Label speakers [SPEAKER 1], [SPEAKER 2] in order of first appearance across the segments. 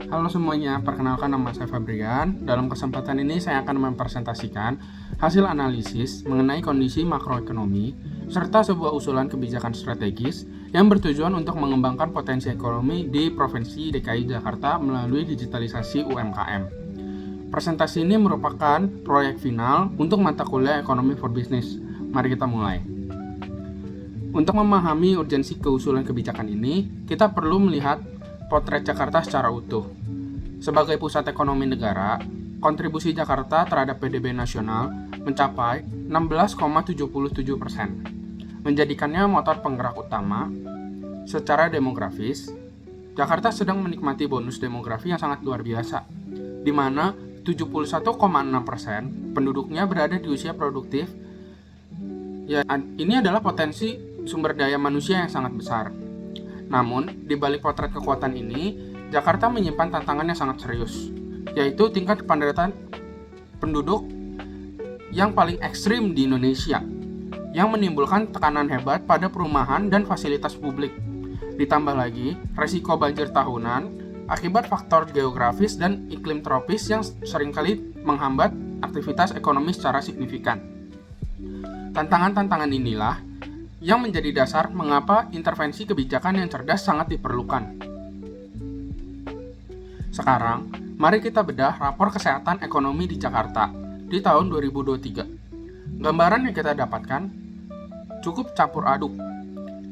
[SPEAKER 1] Halo semuanya, perkenalkan nama saya Fabrian. Dalam kesempatan ini saya akan mempresentasikan hasil analisis mengenai kondisi makroekonomi serta sebuah usulan kebijakan strategis yang bertujuan untuk mengembangkan potensi ekonomi di Provinsi DKI Jakarta melalui digitalisasi UMKM. Presentasi ini merupakan proyek final untuk mata kuliah Ekonomi for Business. Mari kita mulai. Untuk memahami urgensi keusulan kebijakan ini, kita perlu melihat potret Jakarta secara utuh. Sebagai pusat ekonomi negara, kontribusi Jakarta terhadap PDB nasional mencapai 16,77%, menjadikannya motor penggerak utama. Secara demografis, Jakarta sedang menikmati bonus demografi yang sangat luar biasa, di mana 71,6% penduduknya berada di usia produktif. Ya, ini adalah potensi sumber daya manusia yang sangat besar. Namun, di balik potret kekuatan ini, Jakarta menyimpan tantangan yang sangat serius, yaitu tingkat kepadatan penduduk yang paling ekstrim di Indonesia, yang menimbulkan tekanan hebat pada perumahan dan fasilitas publik. Ditambah lagi, resiko banjir tahunan akibat faktor geografis dan iklim tropis yang seringkali menghambat aktivitas ekonomi secara signifikan. Tantangan-tantangan inilah yang menjadi dasar mengapa intervensi kebijakan yang cerdas sangat diperlukan. Sekarang, mari kita bedah rapor kesehatan ekonomi di Jakarta di tahun 2023. Gambaran yang kita dapatkan cukup campur aduk.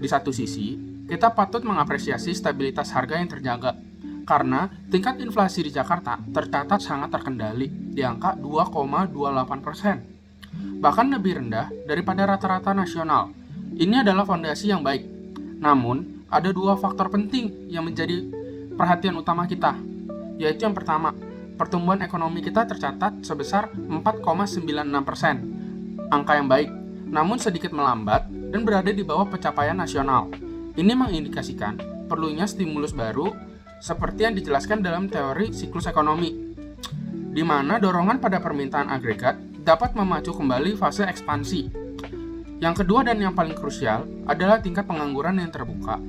[SPEAKER 1] Di satu sisi, kita patut mengapresiasi stabilitas harga yang terjaga, karena tingkat inflasi di Jakarta tercatat sangat terkendali di angka 2,28%, bahkan lebih rendah daripada rata-rata nasional. Ini adalah fondasi yang baik. Namun, ada dua faktor penting yang menjadi perhatian utama kita, yaitu yang pertama, pertumbuhan ekonomi kita tercatat sebesar 4,96%, angka yang baik, namun sedikit melambat dan berada di bawah pencapaian nasional. Ini mengindikasikan perlunya stimulus baru seperti yang dijelaskan dalam teori siklus ekonomi, di mana dorongan pada permintaan agregat dapat memacu kembali fase ekspansi. Yang kedua dan yang paling krusial adalah tingkat pengangguran yang terbuka,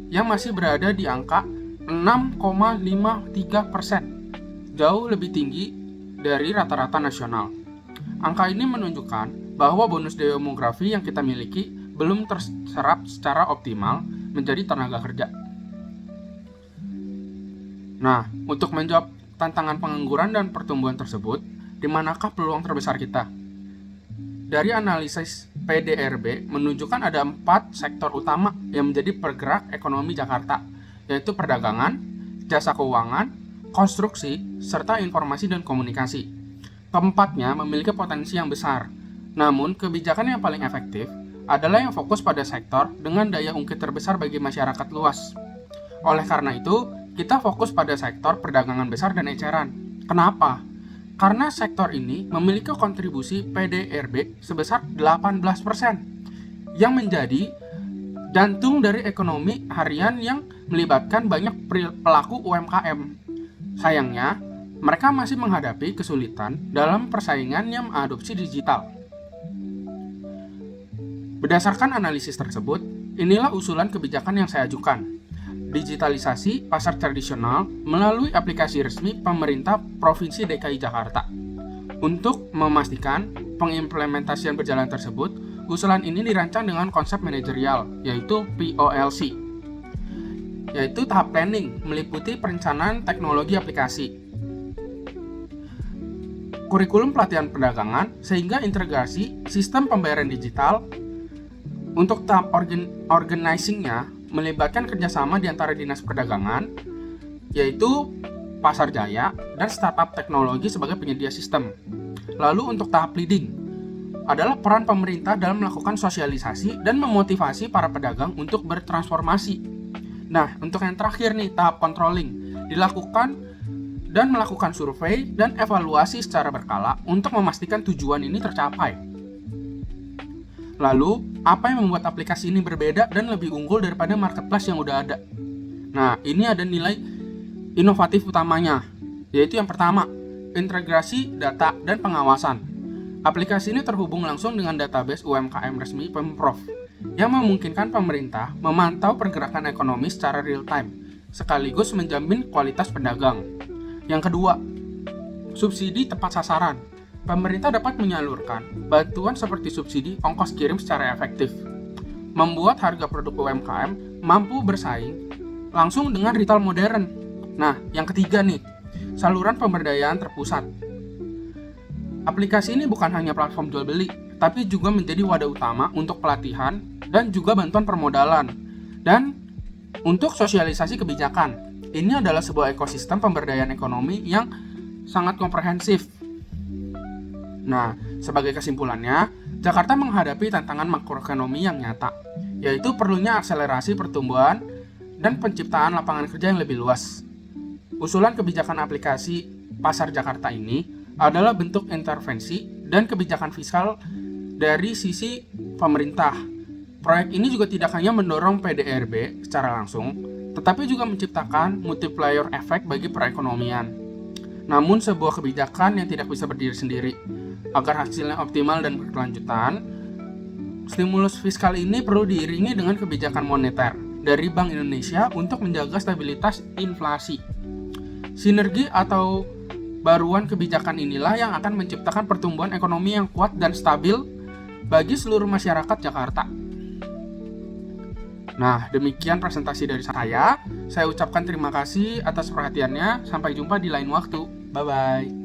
[SPEAKER 1] yang masih berada di angka 6,53%, jauh lebih tinggi dari rata-rata nasional. Angka ini menunjukkan bahwa bonus demografi yang kita miliki belum terserap secara optimal menjadi tenaga kerja. Nah, untuk menjawab tantangan pengangguran dan pertumbuhan tersebut, di manakah peluang terbesar kita? Dari analisis PDRB menunjukkan ada 4 sektor utama yang menjadi pergerak ekonomi Jakarta, yaitu perdagangan, jasa keuangan, konstruksi, serta informasi dan komunikasi. Keempatnya memiliki potensi yang besar, namun kebijakan yang paling efektif adalah yang fokus pada sektor dengan daya ungkit terbesar bagi masyarakat luas. Oleh karena itu, kita fokus pada sektor perdagangan besar dan eceran. Kenapa? Karena sektor ini memiliki kontribusi PDRB sebesar 18%, yang menjadi jantung dari ekonomi harian yang melibatkan banyak pelaku UMKM. Sayangnya, mereka masih menghadapi kesulitan dalam persaingan yang mengadopsi digital. Berdasarkan analisis tersebut, inilah usulan kebijakan yang saya ajukan. Digitalisasi pasar tradisional melalui aplikasi resmi pemerintah Provinsi DKI Jakarta. Untuk memastikan pengimplementasian berjalan tersebut, usulan ini dirancang dengan konsep manajerial, yaitu POLC, yaitu tahap planning, meliputi perencanaan teknologi aplikasi, kurikulum pelatihan perdagangan, sehingga integrasi sistem pembayaran digital. Untuk tahap organizing-nya melibatkan kerjasama di antara dinas perdagangan, yaitu Pasar Jaya dan startup teknologi sebagai penyedia sistem. Lalu untuk tahap leading adalah peran pemerintah dalam melakukan sosialisasi dan memotivasi para pedagang untuk bertransformasi. Nah, untuk yang terakhir nih, tahap controlling, dilakukan dan melakukan survei dan evaluasi secara berkala untuk memastikan tujuan ini tercapai. Lalu, apa yang membuat aplikasi ini berbeda dan lebih unggul daripada marketplace yang udah ada? Nah, ini ada nilai inovatif utamanya, yaitu yang pertama, integrasi data dan pengawasan. Aplikasi ini terhubung langsung dengan database UMKM resmi Pemprov, yang memungkinkan pemerintah memantau pergerakan ekonomi secara real time sekaligus menjamin kualitas pedagang. Yang kedua, subsidi tepat sasaran. Pemerintah dapat menyalurkan bantuan seperti subsidi ongkos kirim secara efektif, membuat harga produk UMKM mampu bersaing langsung dengan retail modern. Nah, yang ketiga nih, saluran pemberdayaan terpusat. Aplikasi ini bukan hanya platform jual beli, tapi juga menjadi wadah utama untuk pelatihan dan juga bantuan permodalan. Dan untuk sosialisasi kebijakan, ini adalah sebuah ekosistem pemberdayaan ekonomi yang sangat komprehensif. Nah, sebagai kesimpulannya, Jakarta menghadapi tantangan makroekonomi yang nyata, yaitu perlunya akselerasi pertumbuhan dan penciptaan lapangan kerja yang lebih luas. Usulan kebijakan aplikasi Pasar Jakarta ini adalah bentuk intervensi dan kebijakan fiskal dari sisi pemerintah. Proyek ini juga tidak hanya mendorong PDRB secara langsung, tetapi juga menciptakan multiplier effect bagi perekonomian. Namun sebuah kebijakan yang tidak bisa berdiri sendiri. Agar hasilnya optimal dan berkelanjutan, stimulus fiskal ini perlu diiringi dengan kebijakan moneter dari Bank Indonesia untuk menjaga stabilitas inflasi. Sinergi atau baruan kebijakan inilah yang akan menciptakan pertumbuhan ekonomi yang kuat dan stabil bagi seluruh masyarakat Jakarta. Nah, demikian presentasi dari saya. Saya ucapkan terima kasih atas perhatiannya. Sampai jumpa di lain waktu. Bye-bye.